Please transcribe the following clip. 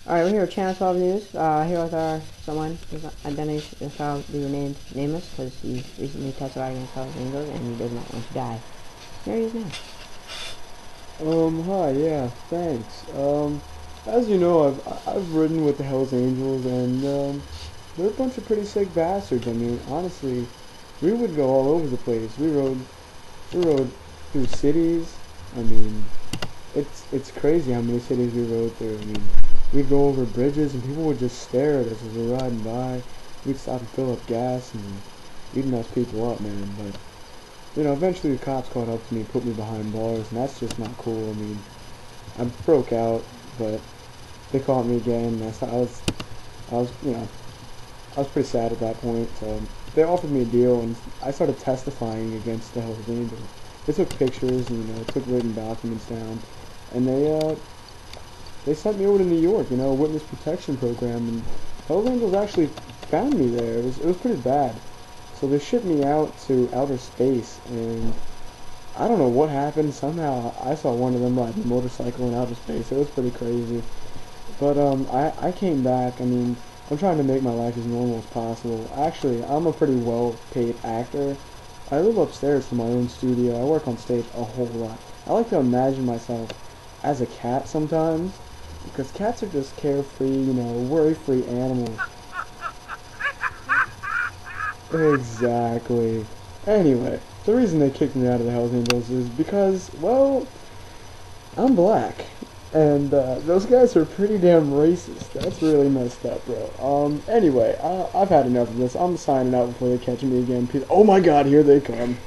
Alright, we're here with Channel 12 News. Here with someone whose identity shall be remained nameless because he recently testified against Hells Angels and he does not want to die. There he is now. Hi, yeah, thanks. As you know, I've ridden with the Hells Angels, and, they're a bunch of pretty sick bastards. I mean, honestly, we would go all over the place. We rode through cities. I mean, it's crazy how many cities we rode through. I mean, we'd go over bridges, and people would just stare at us as we're riding by. We'd stop and fill up gas, and we'd mess people up, man, but eventually the cops caught up to me and put me behind bars, and that's just not cool. I mean, I broke out, but they caught me again. And I was, I was pretty sad at that point. So they offered me a deal, and I started testifying against the Hells Angels. They took pictures, and took written documents down, and they sent me over to New York, witness protection program, and Hells Angels actually found me there. It was pretty bad. So they shipped me out to outer space, and I don't know what happened. Somehow I saw one of them riding a motorcycle in outer space. It was pretty crazy. But I came back. I mean, I'm trying to make my life as normal as possible. Actually, I'm a pretty well-paid actor. I live upstairs from my own studio. I work on stage a whole lot. I like to imagine myself as a cat sometimes, because cats are just carefree, worry-free animals. Exactly. Anyway, the reason they kicked me out of the Hells Angels is because, well, I'm black. And those guys are pretty damn racist. That's really messed up, bro. Anyway, I've had enough of this. I'm signing out before they catch me again. Oh my god, here they come.